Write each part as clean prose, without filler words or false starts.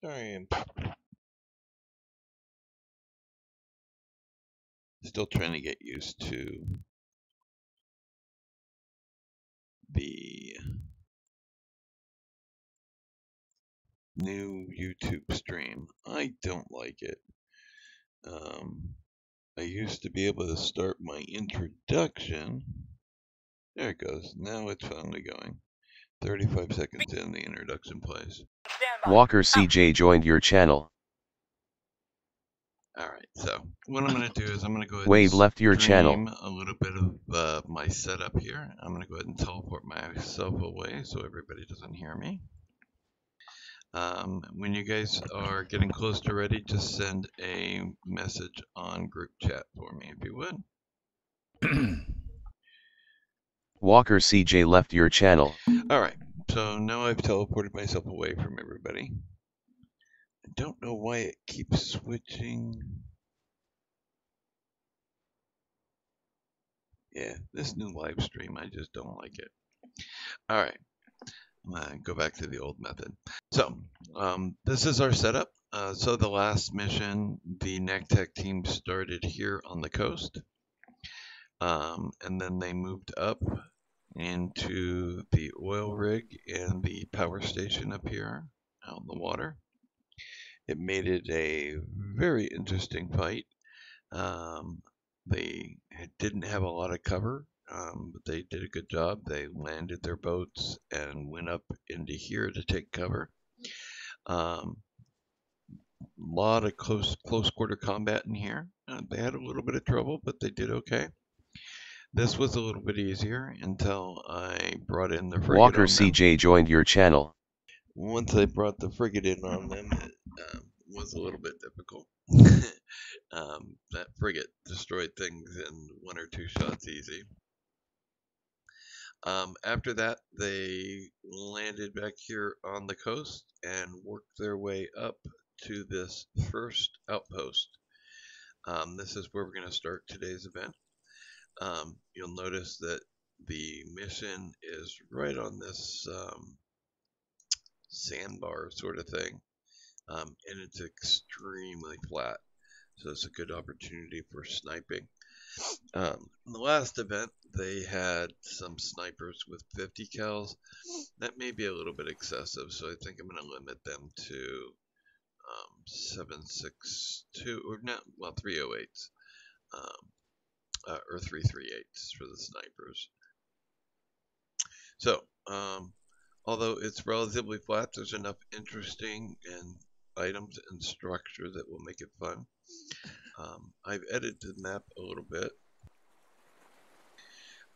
I am still trying to get used to the new YouTube stream. I don't like it. I used to be able to start my introduction. There it goes. Now it's finally going. 35 seconds in, the introduction plays. Walker CJ joined your channel. Alright, so what I'm going to do is I'm going to go ahead Wave and left your stream channel. a little bit of my setup here. I'm going to go ahead and teleport myself away so everybody doesn't hear me. When you guys are getting close to ready, just send a message on group chat for me if you would. Walker CJ left your channel. Alright, so now I've teleported myself away from everybody. I don't know why it keeps switching. Yeah, this new live stream, I just don't like it. Alright, I'm gonna go back to the old method. So, this is our setup. So the last mission, the NAK Tac team started here on the coast. And then they moved up into the oil rig and the power station up here out in the water. It made it a very interesting fight. They didn't have a lot of cover, but they did a good job. They landed their boats and went up into here to take cover. A lot of close quarter combat in here. They had a little bit of trouble, but they did okay. This was a little bit easier until I brought in the frigate Walker on them. CJ joined your channel. Once I brought the frigate in on them, it was a little bit difficult. That frigate destroyed things in 1 or 2 shots easy. After that, they landed back here on the coast and worked their way up to this first outpost. This is where we're going to start today's event. You'll notice that the mission is right on this sandbar sort of thing, and it's extremely flat, so it's a good opportunity for sniping. In the last event, they had some snipers with 50 cals. That may be a little bit excessive, so I think I'm going to limit them to 7.62 or not, well, 308s. Or 338s for the snipers. So, although it's relatively flat, there's enough interesting and items and structure that will make it fun. I've edited the map a little bit.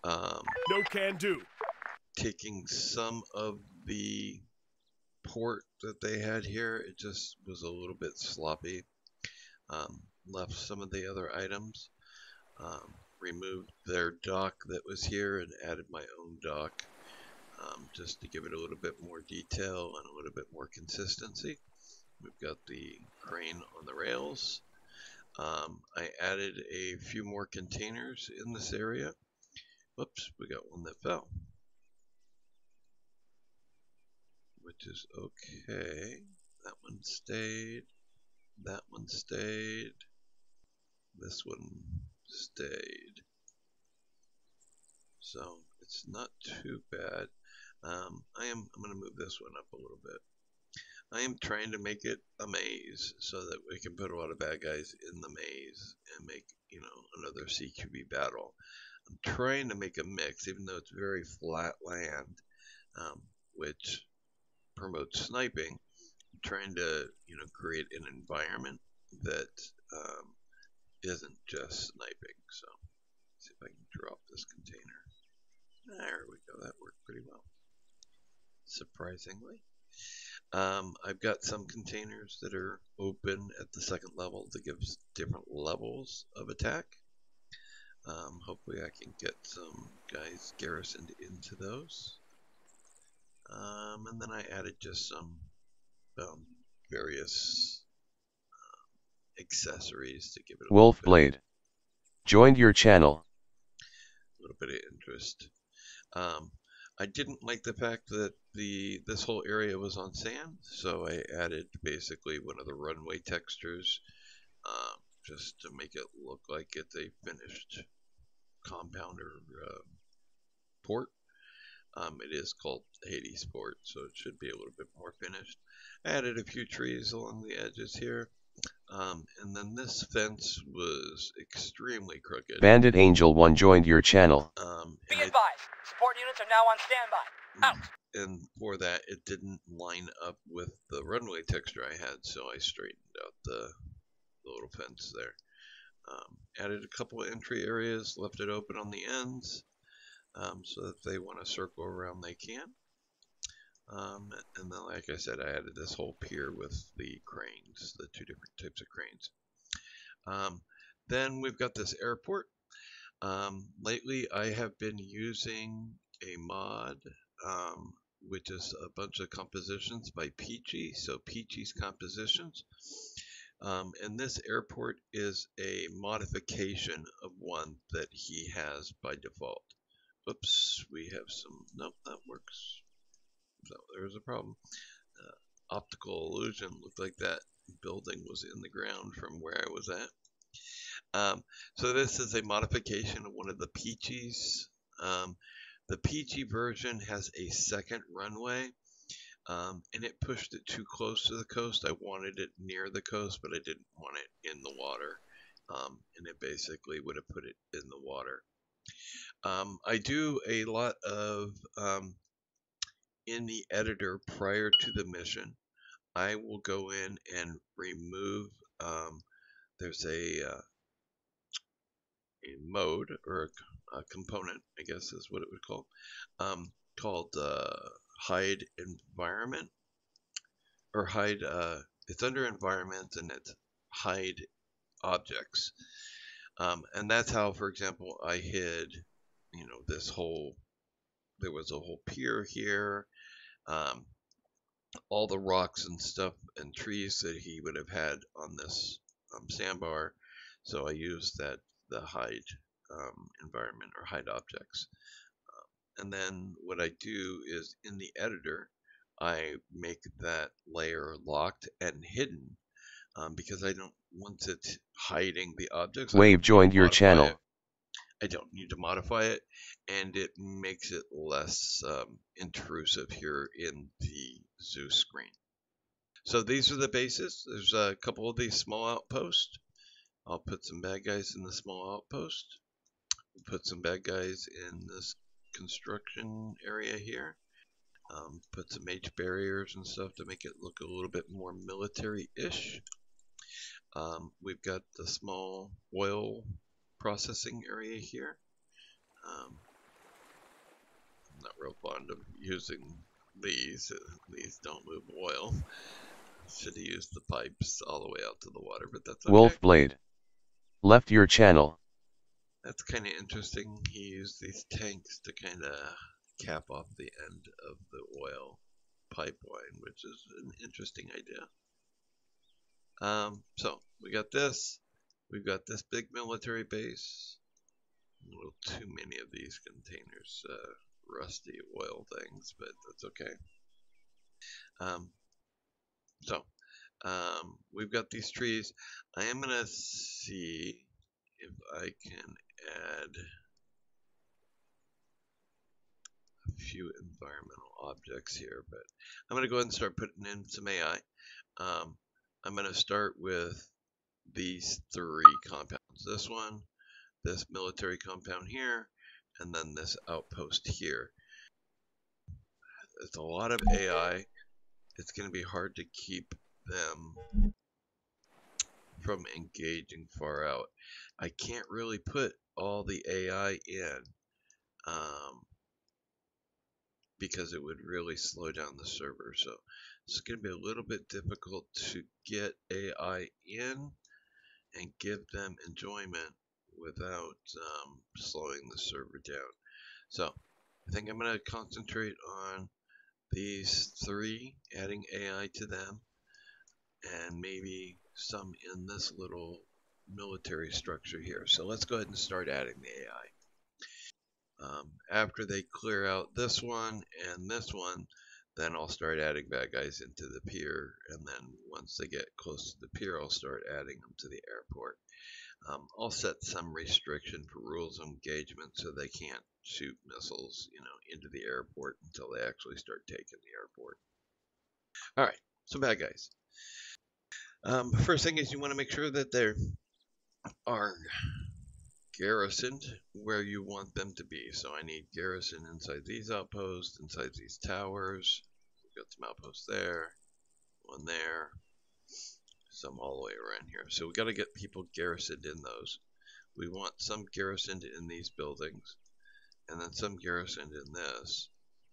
No can do. Taking some of the port that they had here, it just was a little bit sloppy. Left some of the other items. Removed their dock that was here and added my own dock, just to give it a little bit more detail and a little bit more consistency. We've got the crane on the rails. I added a few more containers in this area. Whoops, we got one that fell, which is okay. That one stayed. That one stayed. This one stayed. So it's not too bad. I'm going to move this one up a little bit. I am trying to make it a maze so that we can put a lot of bad guys in the maze and make, another CQB battle. I'm trying to make a mix, even though it's very flat land, which promotes sniping. I'm trying to, create an environment that isn't just sniping. So, let's see if I can drop this container. There we go. That worked pretty well, surprisingly. I've got some containers that are open at the second level that gives different levels of attack. Hopefully I can get some guys garrisoned into those. And then I added just some various accessories to give it a Wolf Blade joined your channel. little bit of interest. I didn't like the fact that this whole area was on sand, so I added basically one of the runway textures just to make it look like it's a finished compound or port. It is called Hades Port, so it should be a little bit more finished. I added a few trees along the edges here. And then this fence was extremely crooked. Bandit Angel 1 joined your channel. Be advised, support units are now on standby. Out! And for that, it didn't line up with the runway texture I had, so I straightened out the little fence there. Added a couple of entry areas, left it open on the ends, so that if they want to circle around, they can. And then, like I said, I added this whole pier with the cranes, the two different types of cranes. Then we've got this airport. Lately, I have been using a mod, which is a bunch of compositions by Peachy, so Peachy's Compositions. And this airport is a modification of one that he has by default. Oops, we have some, nope, that works. So there's a problem. Optical illusion looked like that building was in the ground from where I was at. So this is a modification of one of the Peachy's. The Peachy version has a second runway, and it pushed it too close to the coast. I wanted it near the coast, but I didn't want it in the water, and it basically would have put it in the water. I do a lot of in the editor prior to the mission. I will go in and remove. There's a mode or a component, I guess is what it would call, called hide environment or hide. It's under environment and it's hide objects, and that's how, for example, I hid, this whole. There was a whole pier here. All the rocks and stuff and trees that he would have had on this sandbar, so I used the hide environment or hide objects. And then what I do is in the editor, I make that layer locked and hidden because I don't want it hiding the objects. Wave joined your channel. I don't need to modify it, and it makes it less intrusive here in the zoo screen. So these are the bases. There's a couple of these small outposts. I'll put some bad guys in the small outpost. We'll put some bad guys in this construction area here. Put some H barriers and stuff to make it look a little bit more military-ish. We've got the small oil processing area here. I'm not real fond of using these. These don't move oil. Should have used the pipes all the way out to the water, but that's okay. Wolfblade left your channel. That's kind of interesting. He used these tanks to kind of cap off the end of the oil pipeline, which is an interesting idea. So we got this. We've got this big military base. A little too many of these containers, rusty oil things, but that's okay. We've got these trees. I am gonna see if I can add a few environmental objects here, but I'm gonna go ahead and start putting in some AI. I'm gonna start with these three compounds. This one, this military compound here, and then this outpost here. It's a lot of AI. It's going to be hard to keep them from engaging far out. I can't really put all the AI in because it would really slow down the server. So it's going to be a little bit difficult to get AI in and give them enjoyment without slowing the server down. So I think I'm going to concentrate on these three, adding AI to them, and maybe some in this little military structure here. So let's go ahead and start adding the After they clear out this one and this one, then I'll start adding bad guys into the pier, and then once they get close to the pier, I'll start adding them to the airport. I'll set some restriction for rules of engagement so they can't shoot missiles, into the airport until they actually start taking the airport. All right, so bad guys. First thing is you want to make sure that they are garrisoned where you want them to be. So I need garrison inside these outposts, inside these towers. We've got some outposts there, one there, some all the way around here. So we got to get people garrisoned in those. We want some garrisoned in these buildings, and then some garrisoned in this,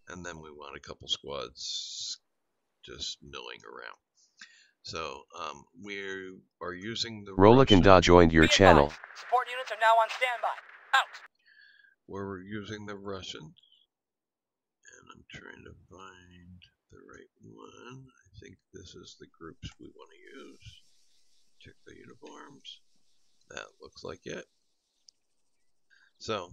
and then we want a couple squads just milling around. So we are using the Rolik and Da joined your channel. Support units are now on standby. Out. Where we're using the Russians, and I'm trying to find the right one. I think this is the groups we want to use. Check the uniforms. That looks like it. So,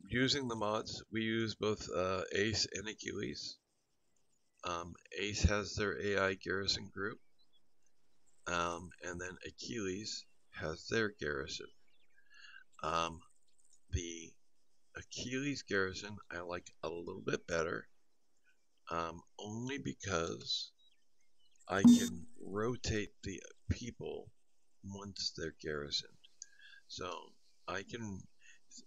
using the mods, we use both Ace and Achilles. Ace has their AI garrison group, and then Achilles has their garrison. The Achilles garrison I like a little bit better, only because I can rotate the people once they're garrisoned. So I can,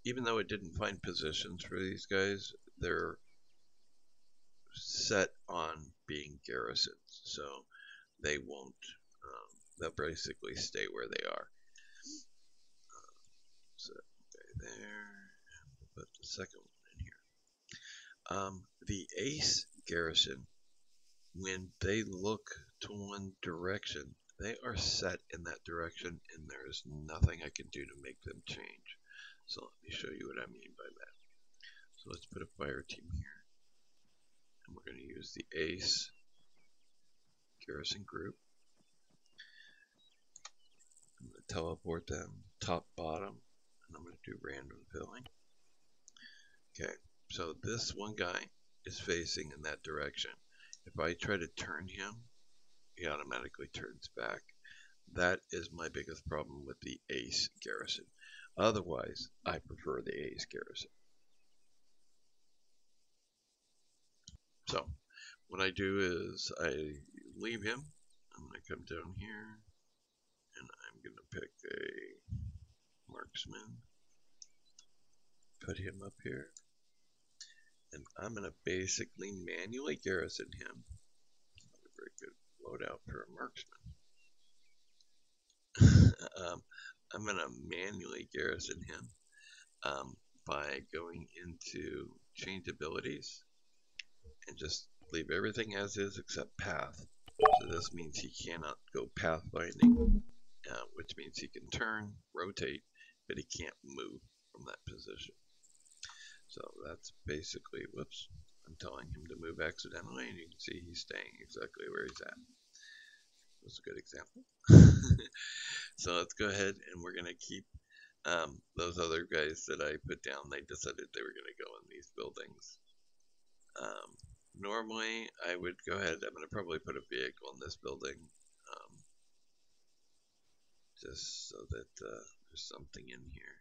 even though it didn't find positions for these guys, they're set on being garrisoned, so they won't, they'll basically stay where they are. So okay, there, and we'll put the second one in here. The Ace garrison, when they look to one direction, they are set in that direction, and there is nothing I can do to make them change. So let me show you what I mean by that. So let's put a fire team here, and we're going to use the Ace garrison group. I'm going to teleport them top, bottom, and I'm going to do random filling. Okay, so this one guy is facing in that direction. If I try to turn him, he automatically turns back. That is my biggest problem with the Ace garrison. Otherwise, I prefer the Ace garrison. So, what I do is I leave him. I'm going to come down here, and I'm going to pick a marksman, put him up here, and I'm going to basically manually garrison him. Not a very good loadout for a marksman. I'm going to manually garrison him by going into change abilities and just leave everything as is except path. So this means he cannot go pathfinding, which means he can turn, rotate, but he can't move from that position. So that's basically, whoops, I'm telling him to move accidentally, and you can see he's staying exactly where he's at. That's a good example. So let's go ahead, and we're going to keep those other guys that I put down. They decided they were going to go in these buildings. Normally, I would go ahead, I'm going to probably put a vehicle in this building, just so that there's something in here.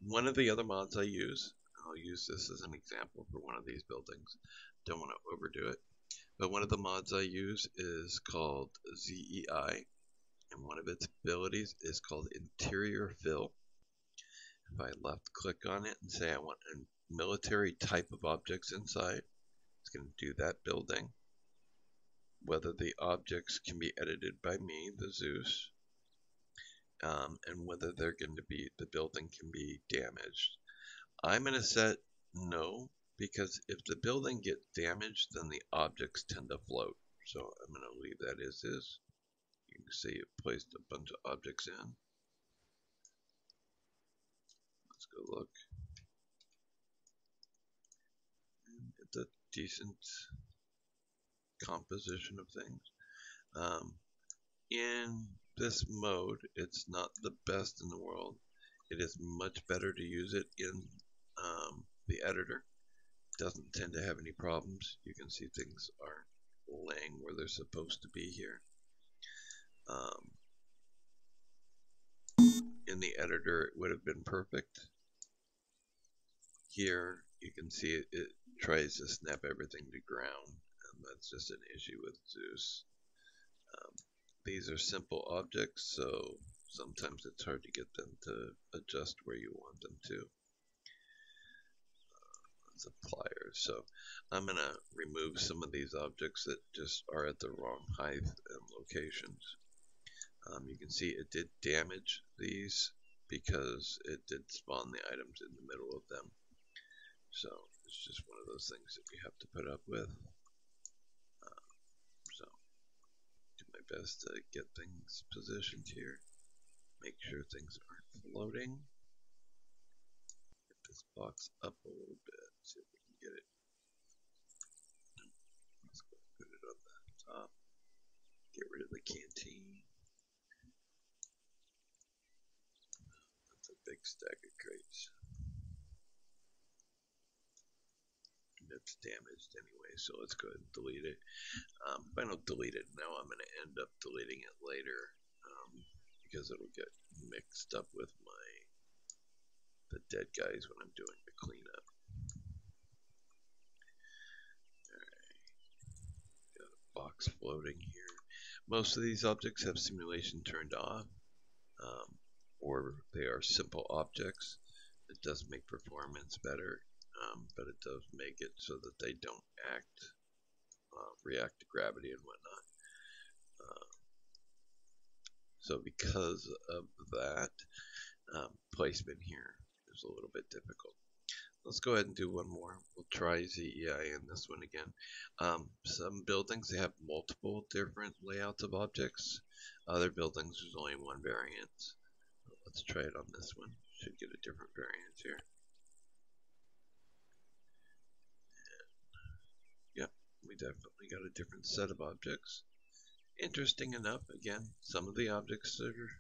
One of the other mods I use, I'll use this as an example for one of these buildings. Don't want to overdo it. But one of the mods I use is called ZEI, and one of its abilities is called Interior Fill. If I left click on it and say I want a military type of objects inside, it's going to do that building. Whether the objects can be edited by me, the Zeus, and whether they're going to be, the building can be damaged. I'm going to set no, because if the building gets damaged, then the objects tend to float. So I'm going to leave that as is. You can see it placed a bunch of objects in. Let's go look. And it's a decent composition of things. In this mode, it's not the best in the world. it is much better to use it in the editor. It doesn't tend to have any problems. You can see things are laying where they're supposed to be here. In the editor, it would have been perfect. Here, you can see it tries to snap everything to ground, and that's just an issue with Zeus. These are simple objects, so sometimes it's hard to get them to adjust where you want them to. Pliers. So I'm going to remove some of these objects that just are at the wrong height and locations. You can see it did damage these because it did spawn the items in the middle of them. So it's just one of those things that you have to put up with. So do my best to get things positioned here. Make sure things aren't floating. Get this box up a little bit. See if we can get it. Let's go put it on the top. Get rid of the canteen. That's a big stack of crates. And it's damaged anyway, so let's go ahead and delete it. If I don't delete it now, I'm going to end up deleting it later because it'll get mixed up with the dead guys when I'm doing the cleanup. Alright, got a box floating here. Most of these objects have simulation turned off, or they are simple objects. It does make performance better, but it does make it so that they don't react to gravity and whatnot. So because of that, placement here is a little bit difficult. Let's go ahead and do one more. We'll try ZEI in this one again. Some buildings, they have multiple different layouts of objects. Other buildings, there's only one variant. Let's try it on this one. Should get a different variant here. And, yep, we definitely got a different set of objects. Interesting enough, again, some of the objects that are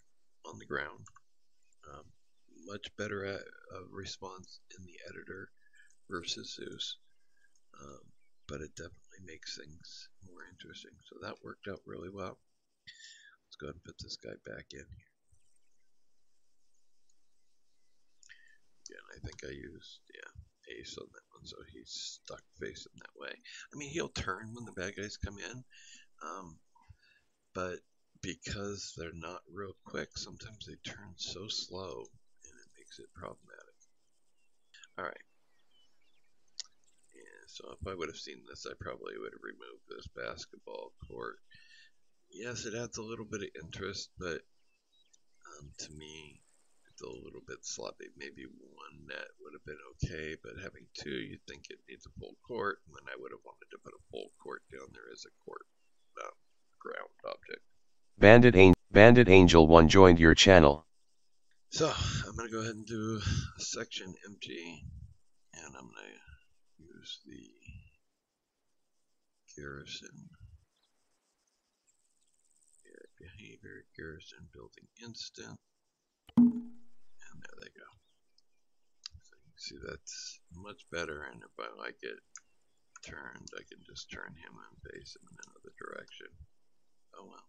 on the ground, much better at response in the editor versus Zeus, but it definitely makes things more interesting. So that worked out really well. Let's go ahead and put this guy back in here. Again, I think I used, ace on that one, so he's stuck facing that way. I mean, he'll turn when the bad guys come in, but because they're not real quick, sometimes they turn so slow, and it makes it problematic. Alright. Yeah, so if I would have seen this, I probably would have removed this basketball court. Yes, it adds a little bit of interest, but to me, it's a little bit sloppy. Maybe one net would have been okay, but having two, you'd think it needs a full court, and then I would have wanted to put a full court down there as a court ground object. Bandit Angel 1 joined your channel. So, I'm going to go ahead and do a section empty, and I'm going to use the garrison. Behavior, garrison, building instant, and there they go. So you can see that's much better, and if I like it turned, I can just turn him and face him in another direction. Oh well.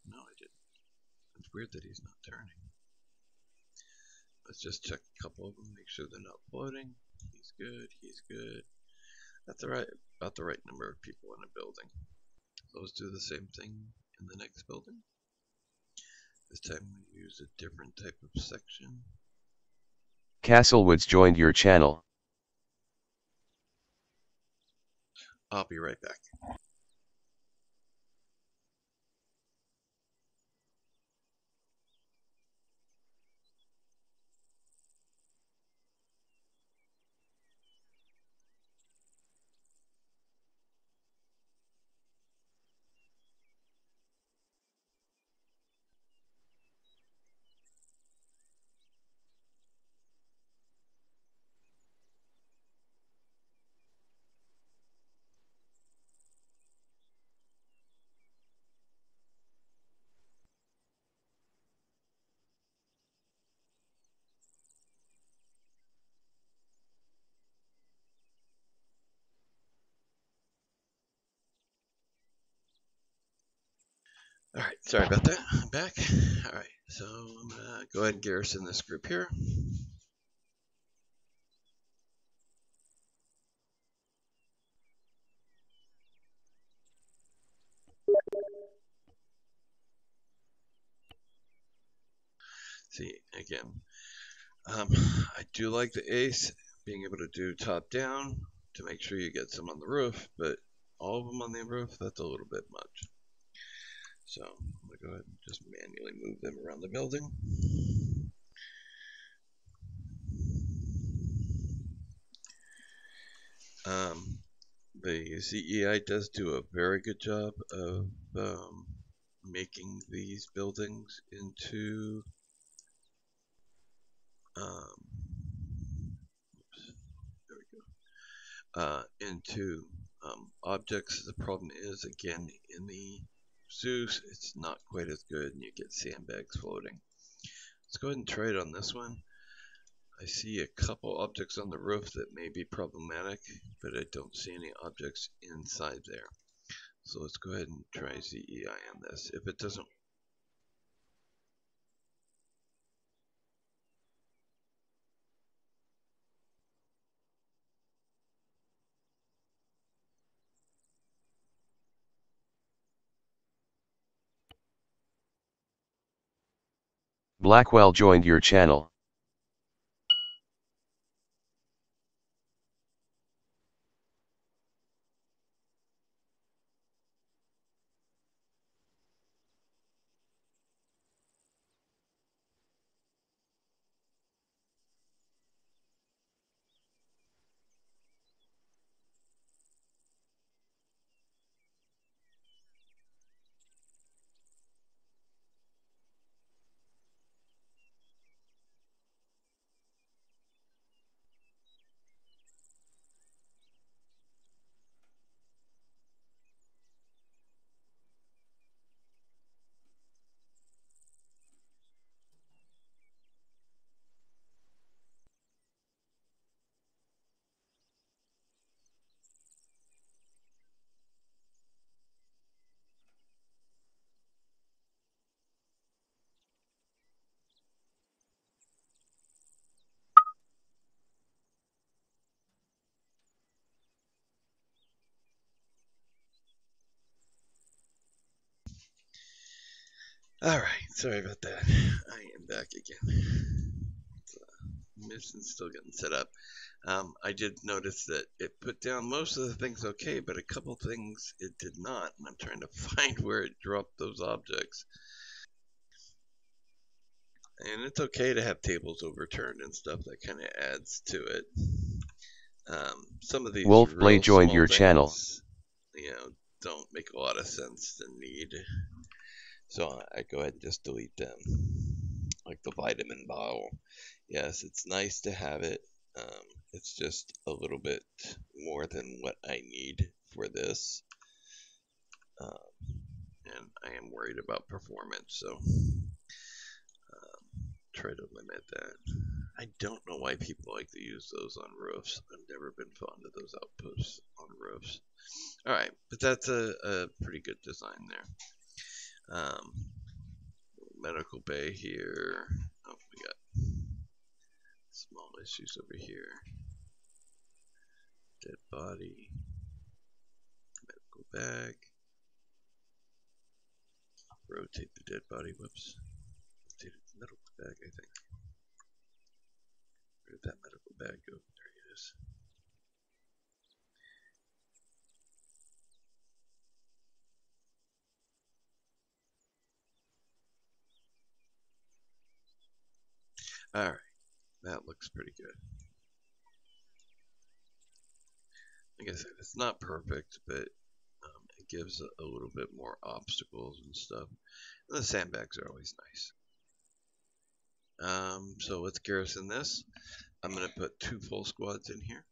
No, I didn't. It's weird that he's not turning. Let's just check a couple of them, make sure they're not floating. He's good, he's good. That's about the right number of people in a building. Those do the same thing in the next building. This time we use a different type of section. Castlewoods joined your channel. I'll be right back. Alright, sorry about that. I'm back. Alright, so I'm going to go ahead and garrison this group here. See, again, I do like the ace, being able to do top down to make sure you get some on the roof, but all of them on the roof, that's a little bit much. So I'm going to go ahead and just manually move them around the building. The CEI does do a very good job of making these buildings into there we go. Objects. The problem is, again, in the Zeus, it's not quite as good, and you get sandbags floating. Let's go ahead and try it on this one. I see a couple objects on the roof that may be problematic, but I don't see any objects inside there. So let's go ahead and try ZEI on this. If it doesn't, Blackwell joined your channel. alright, sorry about that. I am back again. Mission's still getting set up. I did notice that it put down most of the things okay, but a couple things it did not, and I'm trying to find where it dropped those objects. And it's okay to have tables overturned and stuff. That kind of adds to it. Some of these Wolf real Blade joined small your things, channel. don't make a lot of sense to need. So I go ahead and just delete them. Like the vitamin bottle. Yes, it's nice to have it. It's just a little bit more than what I need for this. And I am worried about performance, so try to limit that. I don't know why people like to use those on roofs. I've never been fond of those outposts on roofs. Alright, but that's a pretty good design there. Medical bay here. Oh, we got small issues over here. Dead body. Medical bag. Rotate the dead body. Whoops. Rotate the medical bag, I think. Where did that medical bag go? There it is. Alright, that looks pretty good. Like I said, it's not perfect, but it gives a little bit more obstacles and stuff. And the sandbags are always nice. So let's garrison this. I'm going to put 2 full squads in here.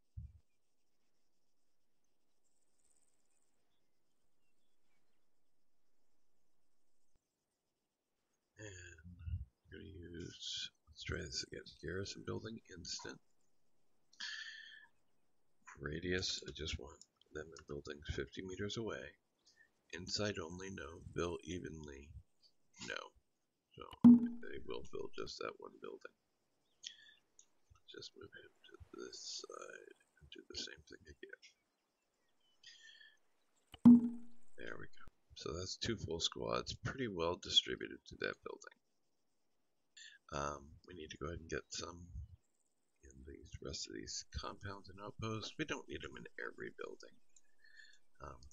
And I'm going to use, let's try this again, garrison building instant. Radius, I just want them in buildings 50 meters away. Inside only, no. Build evenly, no. So they will build just that one building. Just move him to this side and do the same thing again. There we go. So that's 2 full squads, pretty well distributed to that building. We need to go ahead and get some in the rest of these compounds and outposts. We don't need them in every building,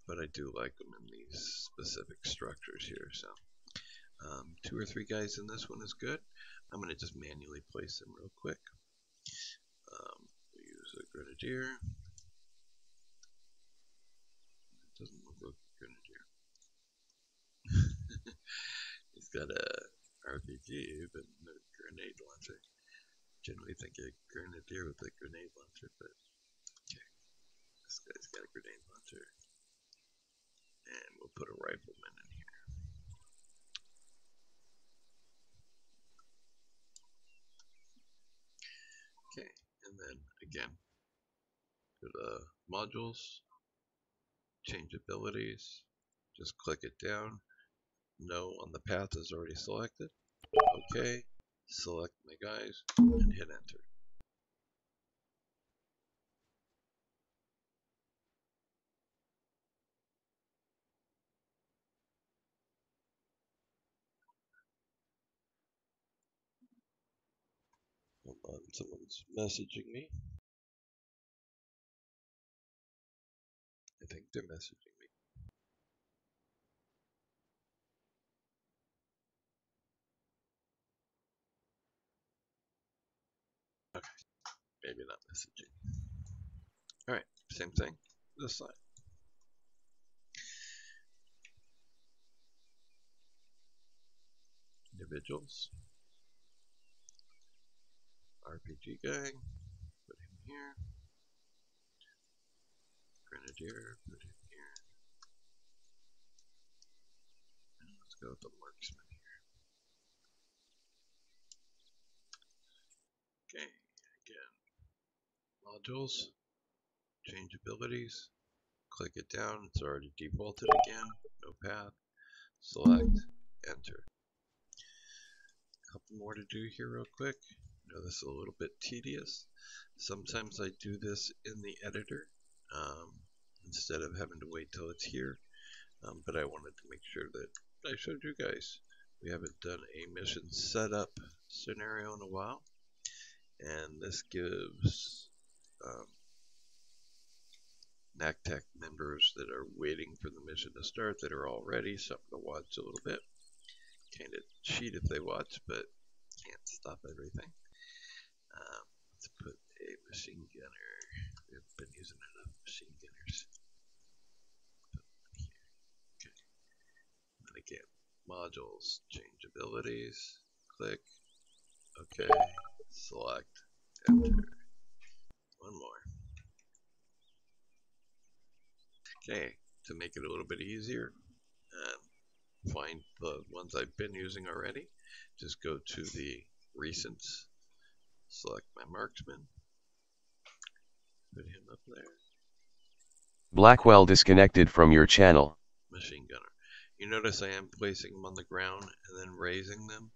but I do like them in these specific structures here. So 2 or 3 guys in this one is good. I'm going to just manually place them real quick. We use a grenadier. It doesn't look like a grenadier. He's got a RPG, but no grenade launcher. Generally think a grenadier with a grenade launcher, but okay. This guy's got a grenade launcher. And we'll put a rifleman in here. Okay, and then again, go to modules, change abilities, just click it down. No on the path is already selected. Okay, select my guys and hit enter. Hold on, someone's messaging me. I think they're messaging me. Okay, maybe not messaging. Alright, same thing, this side. Individuals. RPG guy, put him here. Grenadier, put him here. And let's go with the marksman here. Okay, again, modules, change abilities, click it down, it's already defaulted again, no path, select, enter. A couple more to do here real quick. I know this is a little bit tedious. Sometimes I do this in the editor instead of having to wait till it's here, but I wanted to make sure that I showed you guys. We haven't done a mission setup scenario in a while, and this gives NAK Tac members that are waiting for the mission to start, that are all ready, something to watch a little bit. Kind of cheat if they watch, but can't stop everything. Let's put a machine gunner. We haven't been using enough machine gunners. Okay. And again, modules, change abilities, click, okay, select, enter. One more. Okay, to make it a little bit easier, find the ones I've been using already. Just go to the recents, select my marksman, put him up there. Blackwell disconnected from your channel. Machine gunner. You notice I am placing them on the ground and then raising them.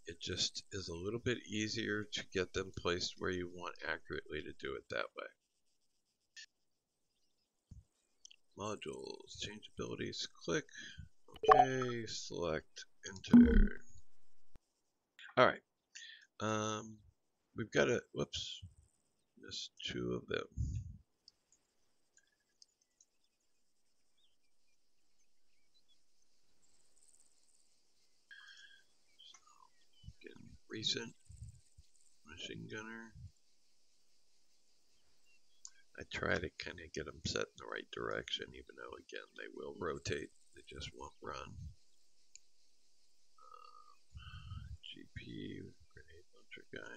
It just is a little bit easier to get them placed where you want accurately to do it that way. Modules, change abilities, click, okay, select, enter. Alright, we've got a, whoops, missed 2 of them. Again, recent, machine gunner. I try to kind of get them set in the right direction, even though, again, they will rotate. They just won't run. GP, grenade launcher guy.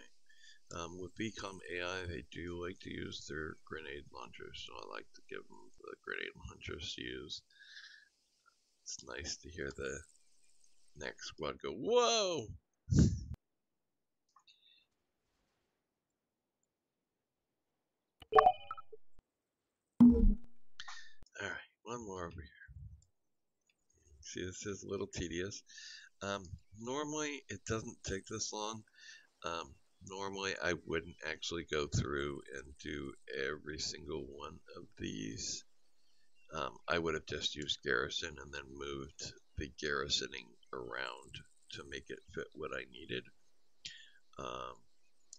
With Become AI, they do like to use their grenade launchers, so I like to give them the grenade launchers to use. It's nice to hear the next squad go, whoa! Alright, one more over here. see, this is a little tedious. Normally, it doesn't take this long. Normally, I wouldn't actually go through and do every single one of these. I would have just used garrison and then moved the garrisoning around to make it fit what I needed.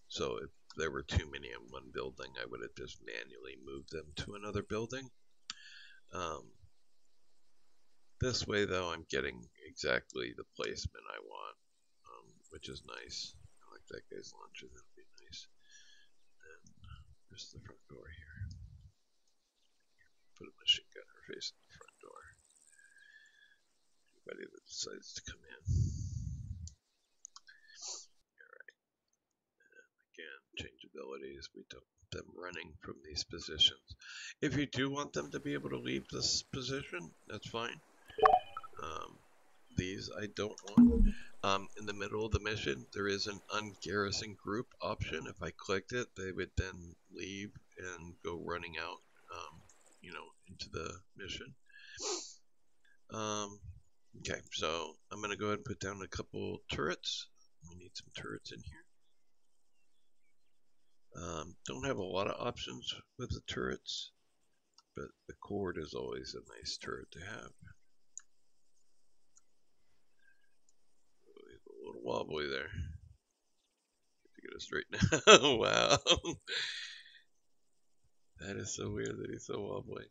So if there were too many in one building, I would have just manually moved them to another building. This way, though, I'm getting exactly the placement I want, which is nice. I like that guy's launcher. That'll be nice. And there's the front door here. Put a machine gunner facing the front door. Anybody that decides to come in. Alright. Again, change abilities. We don't want them running from these positions. If you do want them to be able to leave this position, that's fine. These I don't want. In the middle of the mission, there is an ungarrison group option. If I clicked it, they would then leave and go running out, into the mission. Okay, so I'm going to go ahead and put down a couple turrets. We need some turrets in here. Don't have a lot of options with the turrets, but the cord is always a nice turret to have. A little wobbly there. To get it straight now. Wow. That is so weird that he's so wobbly.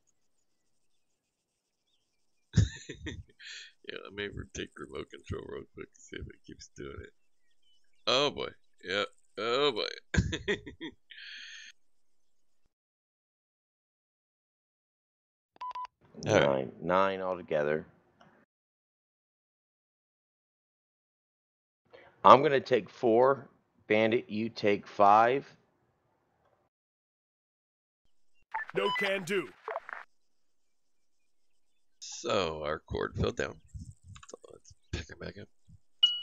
Yeah, let me take remote control real quick and see if it keeps doing it. Oh boy. Yep. Oh boy. Right. Nine altogether. I'm going to take 4. Bandit, you take 5. No can do. So our cord fell down. So let's pick it back up.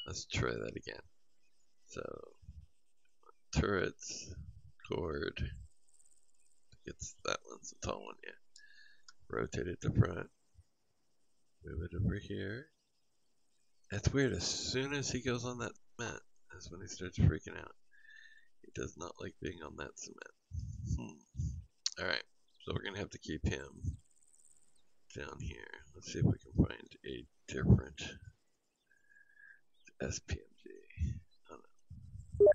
Let's try that again. So turrets, cord. It's that one's the tall one, yeah. Rotate it to front. Move it over here. That's weird. As soon as he goes on that cement, that's when he starts freaking out. He does not like being on that cement. Alright, so we're going to have to keep him down here. Let's see if we can find a different SPMG. Oh no.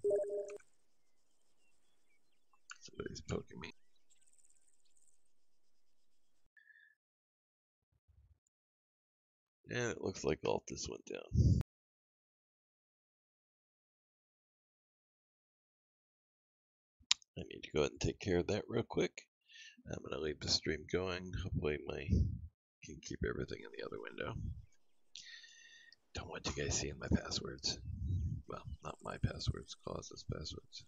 Somebody's poking me. And it looks like Altis went down. I need to go ahead and take care of that real quick. I'm going to leave the stream going. Hopefully I can keep everything in the other window. Don't want you guys seeing my passwords. Well, not my passwords, Claus's passwords.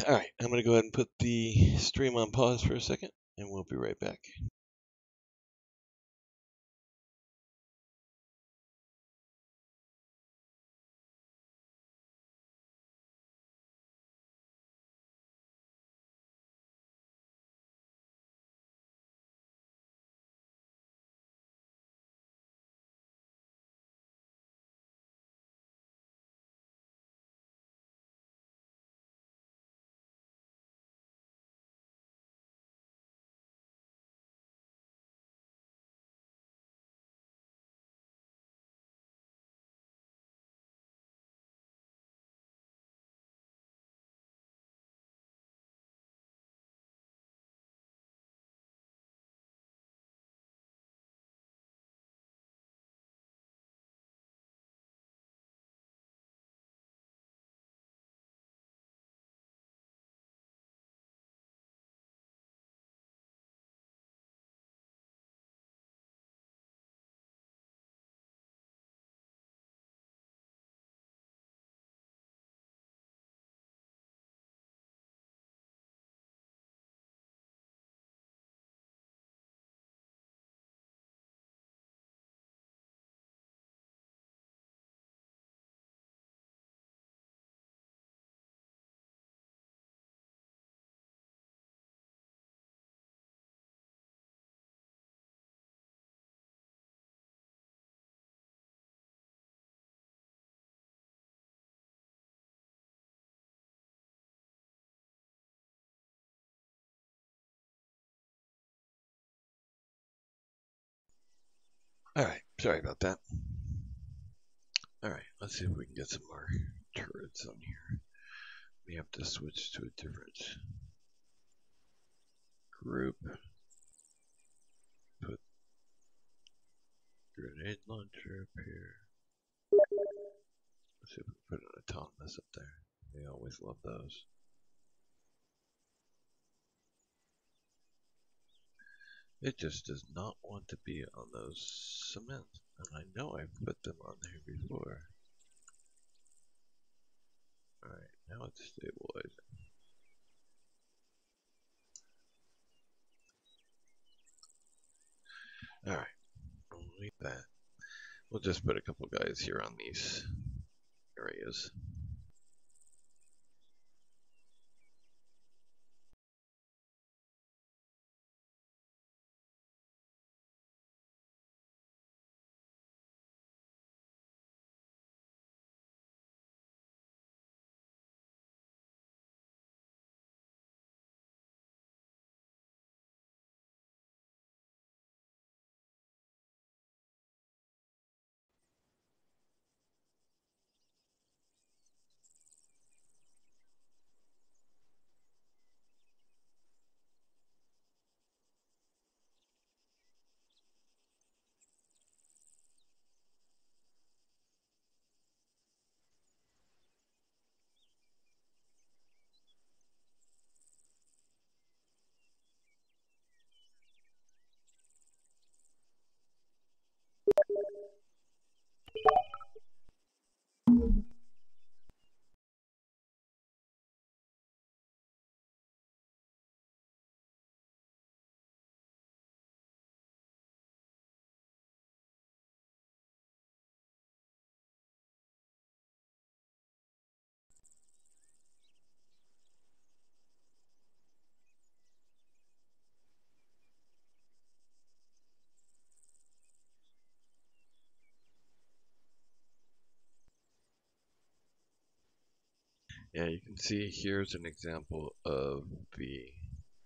Alright, I'm going to go ahead and put the stream on pause for a second, and we'll be right back. Alright, sorry about that. Alright, let's see if we can get some more turrets on here. We have to switch to a different group. Put grenade launcher up here. Let's see if we can put an autonomous up there. We always love those. It just does not want to be on those cement. And I know I've put them on there before. Alright, now it's stabilizing. Alright, we'll leave that. We'll just put a couple guys here on these areas. Yeah, you can see here's an example of the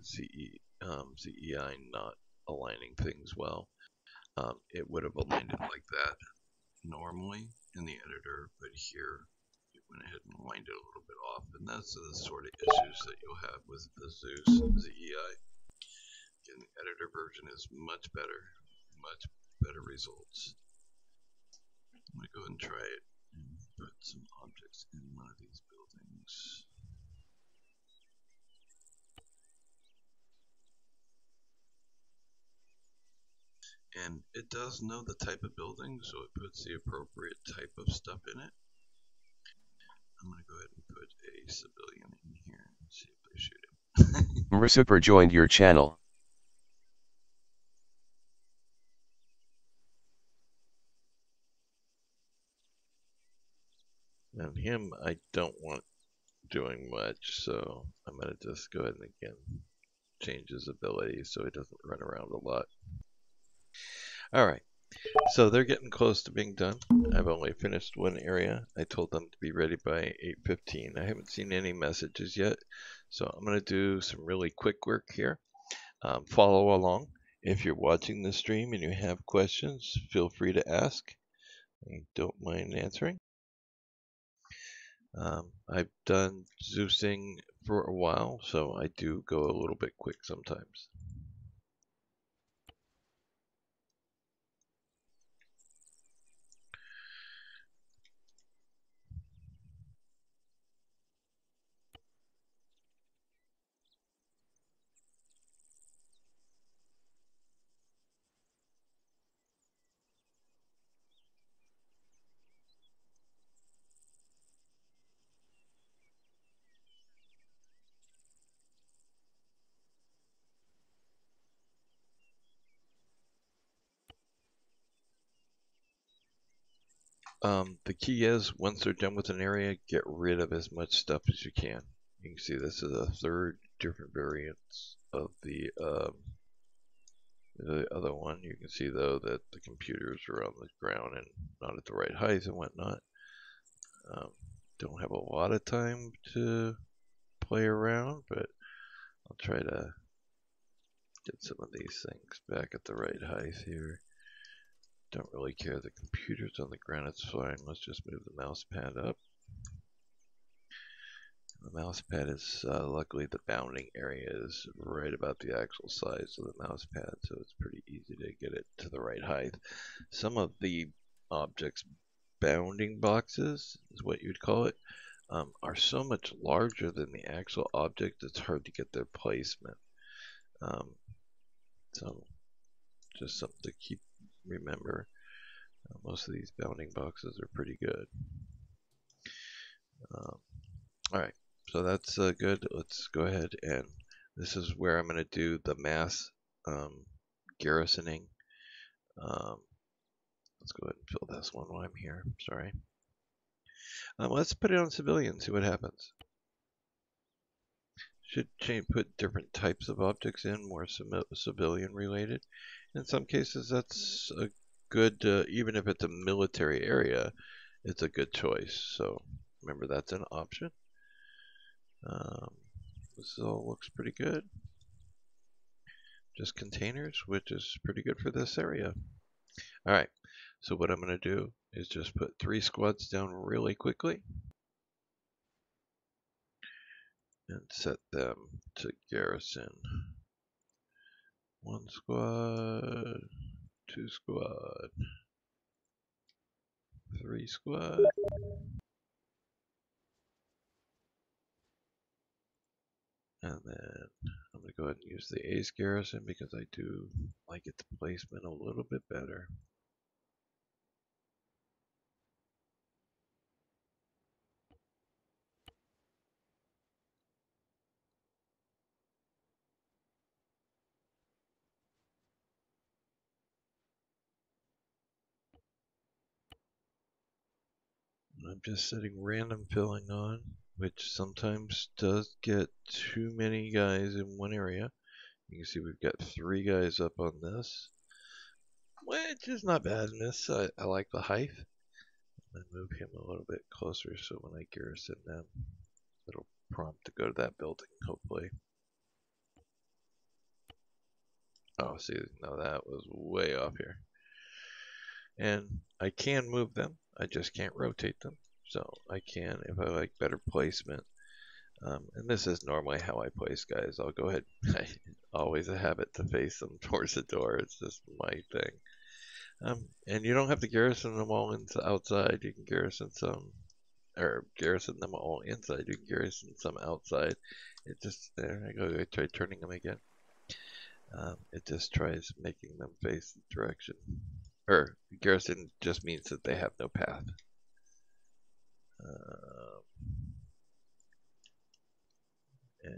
CEI not aligning things well. It would have aligned it like that normally in the editor, but here it went ahead and aligned it a little bit off, and that's the sort of issues that you'll have with the Zeus ZEI. Again, the editor version is much better results. I'm going to go ahead and try it and put some objects in one of these buildings. And it does know the type of building, so it puts the appropriate type of stuff in it. I'm going to go ahead and put a civilian in here and see if they shoot him. Super joined your channel. And him, I don't want doing much, so I'm going to just go ahead and again change his ability so he doesn't run around a lot. Alright, so they're getting close to being done. I've only finished one area. I told them to be ready by 8:15. I haven't seen any messages yet, so I'm going to do some really quick work here. Follow along. If you're watching the stream and you have questions, feel free to ask. I don't mind answering. I've done Zeusing for a while, so I do go a little bit quick sometimes. The key is, once they're done with an area, get rid of as much stuff as you can. You can see this is a third different variants of the other one. You can see though that the computers are on the ground and not at the right height and whatnot. Don't have a lot of time to play around, but I'll try to get some of these things back at the right height here. Don't really care. The computer's on the ground. It's fine. Let's just move the mouse pad up. The mouse pad is, luckily the bounding area is right about the actual size of the mouse pad, so it's pretty easy to get it to the right height. Some of the objects, bounding boxes is what you'd call it, are so much larger than the actual object, it's hard to get their placement. So just something to remember. Most of these bounding boxes are pretty good. Alright, so that's good. Let's go ahead, and this is where I'm going to do the mass garrisoning. Let's go ahead and fill this one while I'm here. Sorry. Let's put it on civilian, see what happens. Should put different types of objects in, more civilian related. In some cases, that's a good, even if it's a military area, it's a good choice. So remember, that's an option. This all looks pretty good. Just containers, which is pretty good for this area. Alright, so what I'm going to do is just put 3 squads down really quickly and set them to garrison. 1 squad, 2 squad, 3 squad. And then I'm going to go ahead and use the ace garrison because I do like it the placement a little bit better. I'm just setting random filling on, which sometimes does get too many guys in one area. You can see we've got 3 guys up on this, which is not bad in this. I like the height. I'm going to move him a little bit closer so when I garrison them, it'll prompt to go to that building, hopefully. Oh, see, no, that was way off here. And I can move them, I just can't rotate them. So I can, if I like better placement. And this is normally how I place guys. I'll go ahead. I always a habit to face them towards the door. It's just my thing. And you don't have to garrison them all outside. You can garrison some, or garrison them all inside. You can garrison some outside. It just, there I go. I tried turning them again. It just tries making them face the direction. Or garrison just means that they have no path. And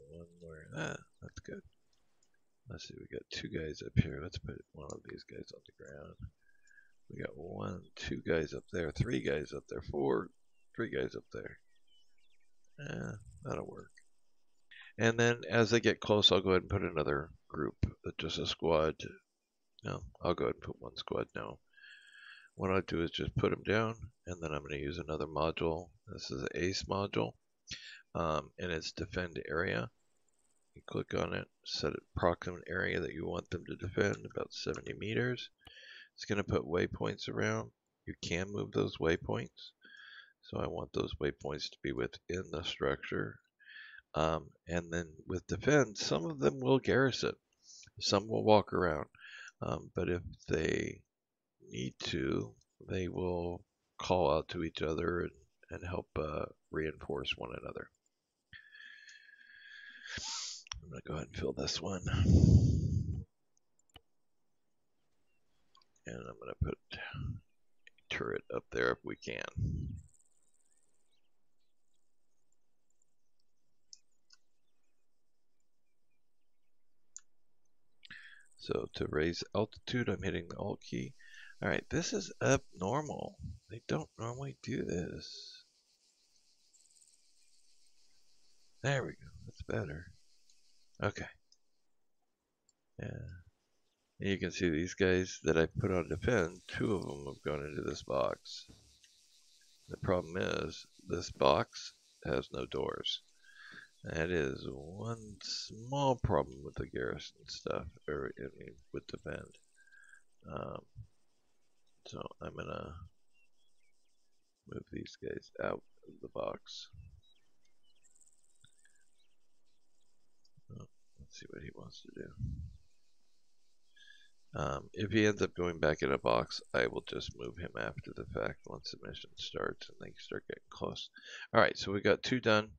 one more. That's good. Let's see, we got 2 guys up here. Let's put one of these guys on the ground. We got 1, 2 guys up there, 3 guys up there, 4, 3 guys up there. That'll work. And then as they get close, I'll go ahead and put another group, just a squad. No, I'll go ahead and put 1 squad now. What I'll do is just put them down, and then I'm going to use another module. This is an ACE module, and it's defend area. You click on it, set it approximate area that you want them to defend, about 70 meters. It's going to put waypoints around. You can move those waypoints. So I want those waypoints to be within the structure. And then with defend, some of them will garrison. Some will walk around. But if they need to, they will call out to each other and help reinforce one another. I'm going to go ahead and fill this one. And I'm going to put a turret up there if we can. So to raise altitude, I'm hitting the Alt key. Alright, this is abnormal. They don't normally do this. There we go. That's better. Okay. Yeah. And you can see these guys that I put on defend, 2 of them have gone into this box. The problem is, this box has no doors. That is one small problem with the garrison stuff, or I mean, with defend. So I'm going to move these guys out of the box. Let's see what he wants to do. If he ends up going back in a box, I will just move him after the fact once the mission starts and they start getting close. Alright, so we got 2 done.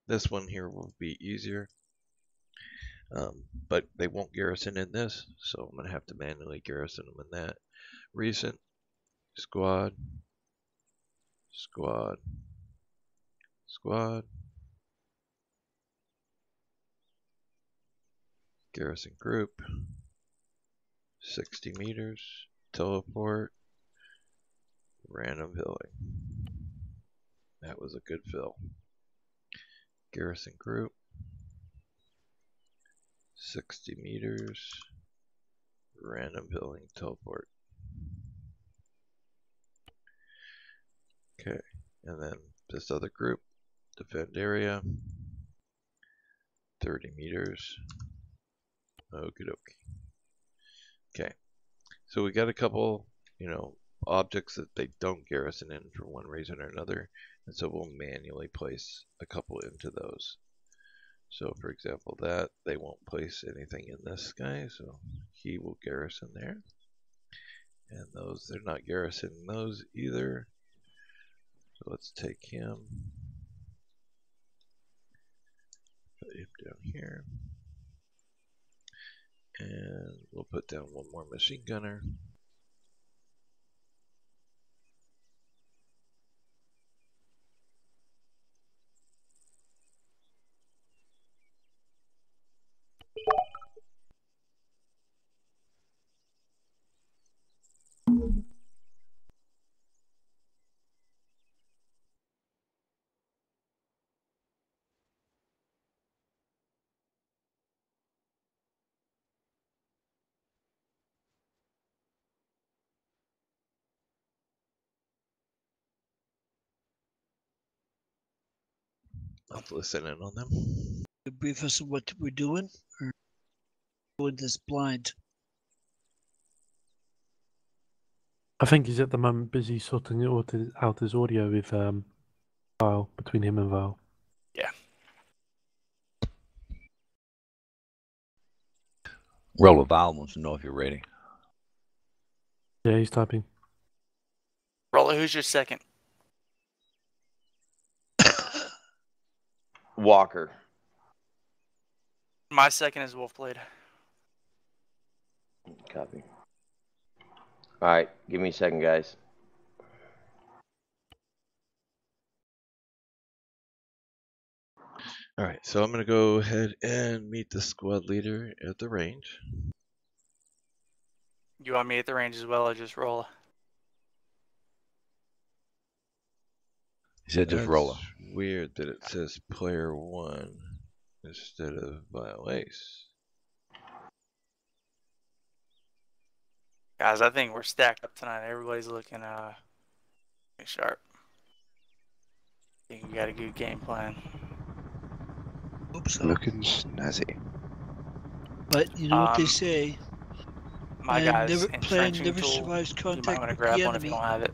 This one here will be easier. But they won't garrison in this, so I'm going to have to manually garrison them in that. Recent, squad, squad, squad, garrison group, 60 meters, teleport, random filling. That was a good fill. Garrison group, 60 meters, random filling, teleport. Okay, and then this other group, defend area, 30 meters. Okie dokie. Okay, so we got a couple, objects that they don't garrison in for one reason or another, and so we'll manually place a couple into those. So for example, that they won't place anything in this guy, so he will garrison there. And those, they're not garrisoning those either. So let's take him, put him down here, and we'll put down one more machine gunner. Let's listen in on them. You brief us on what we're doing, or doing this blind? I think he's at the moment busy sorting out his audio with Val, between him and Val. Yeah. Roller Val wants to know if you're ready. Yeah, he's typing. Roller, who's your second? Walker. My second is Wolfblade. Copy. Alright, give me a second, guys. Alright, so I'm going to go ahead and meet the squad leader at the range. You want me at the range as well, or just Roller? He said just Roller. Weird that it says player 1 instead of Ace. Guys, I think we're stacked up tonight. Everybody's looking sharp. I think we got a good game plan. Hope so. Looking snazzy. But you know what they say. My Plan guy's plan entrenching never tool. survives You might contact want to with grab the one if you enemy. don't have it.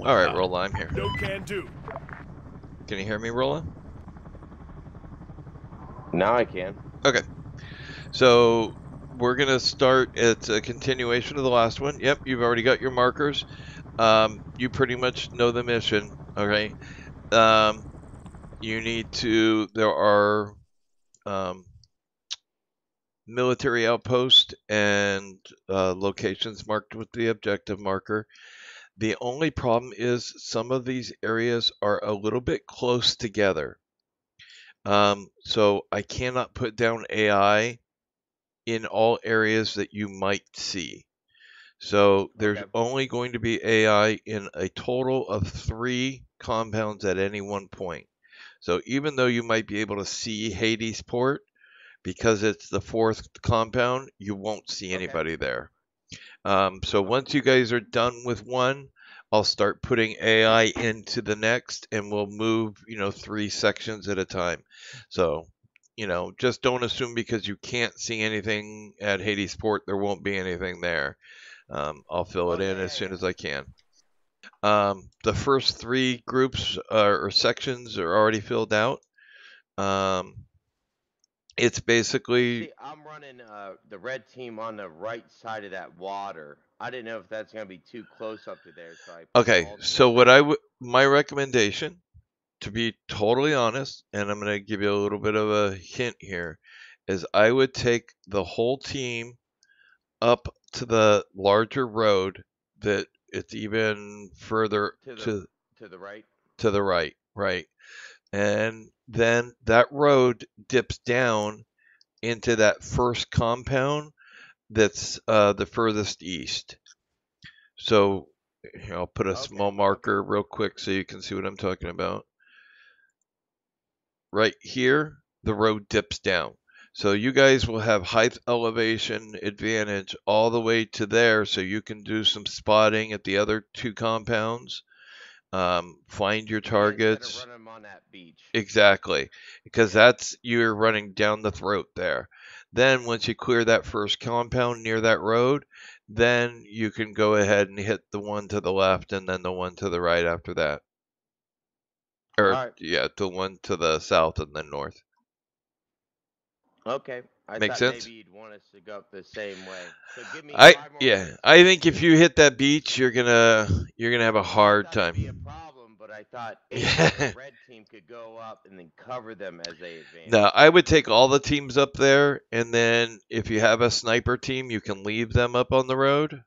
Alright, Rolla, I'm here. No can do. Can you hear me, Rolla? Now I can. Okay. So we're going to start, it's a continuation of the last one. Yep, you've already got your markers. You pretty much know the mission, okay? You need to, there are military outposts and locations marked with the objective marker. The only problem is some of these areas are a little bit close together. So I cannot put down AI in all areas that you might see. So there's only going to be AI in a total of 3 compounds at any one point. So even though you might be able to see Hades Port, because it's the 4th compound, you won't see anybody there. So once you guys are done with one, I'll start putting AI into the next, and we'll move, 3 sections at a time. So, you know, just don't assume because you can't see anything at Hades Port, there won't be anything there. I'll fill it in as soon as I can. The first 3 groups or sections are already filled out. It's basically... See, I'm running the red team on the right side of that water. I didn't know if that's going to be too close up to there, so I put Okay, all so the- what my recommendation, to be totally honest, and I'm going to give you a little bit of a hint here, is I would take the whole team up to the larger road that it's even further to the right. to the right, right. And then that road dips down into that first compound that's the furthest east. So here, I'll put a small marker real quick so you can see what I'm talking about. Right here, the road dips down. So you guys will have height elevation advantage all the way to there, so you can do some spotting at the other 2 compounds. Find your targets. Instead of running them on that beach. Exactly, because that's, you're running down the throat there. Then once you clear that first compound near that road, then you can go ahead and hit the one to the left and then the one to the right after that. Or yeah, the one to the south and then north. Okay. I Make thought sense? maybe you'd want us to go up the same way. So give me 5 more yeah, minutes. I think if you hit that beach, you're gonna have a hard I thought it'd be a time. problem, but I thought the red team could go up and then cover them as they advance. No, I would take all the teams up there, and then if you have a sniper team, you can leave them up on the road.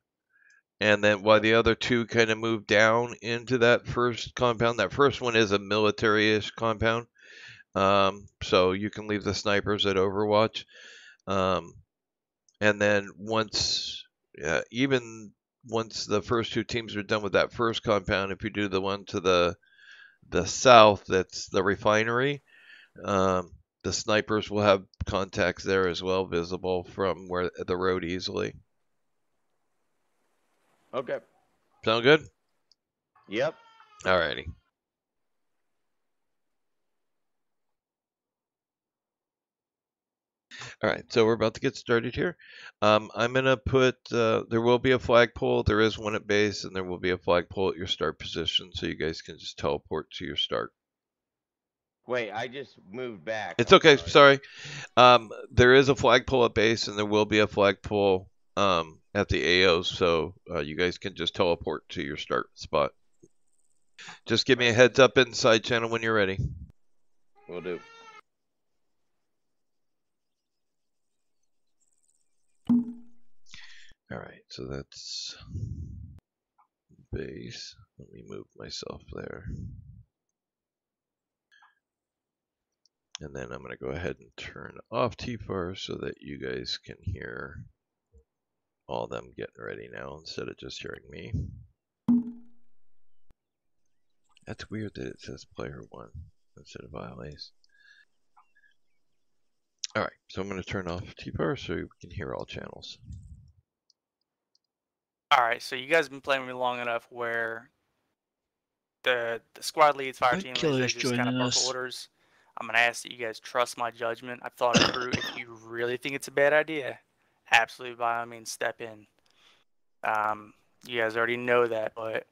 And then while the other 2 kind of move down into that first compound, that first one is a military-ish compound. So you can leave the snipers at Overwatch. And then even once the first 2 teams are done with that first compound, if you do the one to the south, that's the refinery, the snipers will have contacts there as well, visible from where the road easily. Okay. Sound good? Yep. Alrighty. Alright, so we're about to get started here. I'm going to put, there will be a flagpole. There is one at base, and there will be a flagpole at your start position, so you guys can just teleport to your start. Wait, I just moved back. It's okay, sorry. There is a flagpole at base, and there will be a flagpole at the AOs, so you guys can just teleport to your start spot. Just give me a heads up in the side channel when you're ready. Will do. Alright, so that's base. Let me move myself there. And then I'm going to go ahead and turn off TFAR so that you guys can hear all them getting ready now instead of just hearing me. That's weird that it says player 1 instead of violates. Alright, so I'm going to turn off TFAR so we can hear all channels. Alright, so you guys have been playing with me long enough where the squad leads, fire team leads, they just kind of bark orders. I'm going to ask that you guys trust my judgment. I've thought it through. If you really think it's a bad idea, absolutely by all means step in. You guys already know that, but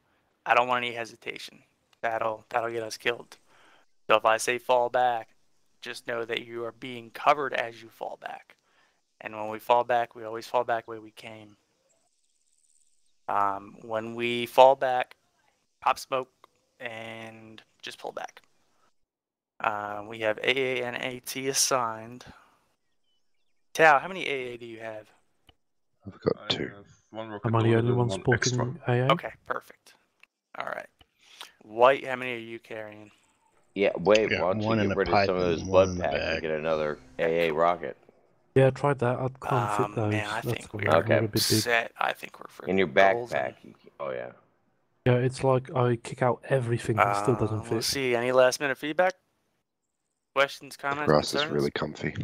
I don't want any hesitation. That'll get us killed. So if I say fall back, just know that you are being covered as you fall back. And when we fall back, we always fall back the way we came. When we fall back, pop smoke and just pull back. We have AA and AT assigned. Tao, how many AA do you have? I've got 2. Am I the only one sporting AA? Okay, perfect. All right. White, how many are you carrying? Yeah, wait, why don't you get rid of some of those blood packs and get another AA rocket? Yeah, I tried that. I can't fit those. Man, I think we're okay. set. I think we're freaking in your backpack. Oh, yeah. Yeah, it's like I kick out everything that still doesn't fit. Let's see. Any last minute feedback? Questions, comments, Grass concerns? is really comfy.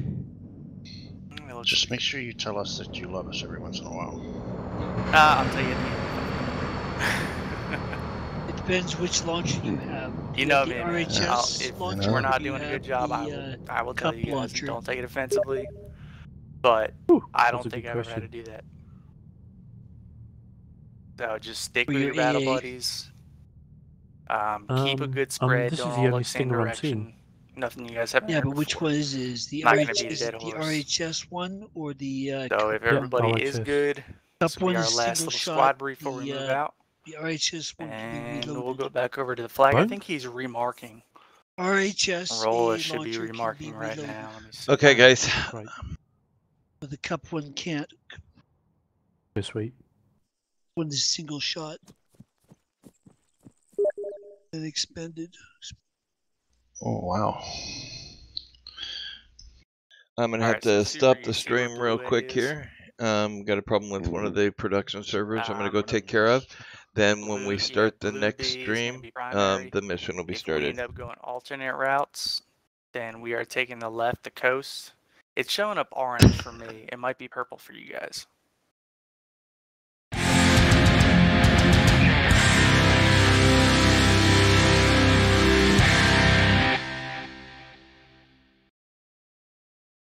Just make sure you tell us that you love us every once in a while. I'll tell you at the end. depends which launcher you have. You know the me, man. RHS If launcher, we're or not do you doing a have good job, the, I will tell cup you guys, and launcher? don't take it offensively. But I don't think I've ever had to do that. So just stick with your battle buddies. Keep a good spread. This Don't is all the only look same stinger I'm direction. seeing. Nothing you guys haven't Yeah, heard but which before. one is the Not gonna RH? beat a Is dead it the horse. RHS one or the So cup if everybody one? is good, this Cup will be one our is last single little shot. squad brief before we move out. The RHS one can be And reloaded. we'll go back over to the flag. I What? think he's remarking. RHS Rolla should be launcher can remarking be right reloaded. now. Let me see. Okay, guys. Right. But the cup one can't. Sweet. One is single shot. And expended. Oh, wow. I'm gonna have to stop the stream real quick here. Got a problem with one of the production servers. I'm gonna go take care of. Then when we start the next stream, the mission will be started. If we end up going alternate routes, then we are taking the left, the coast. It's showing up orange for me. It might be purple for you guys.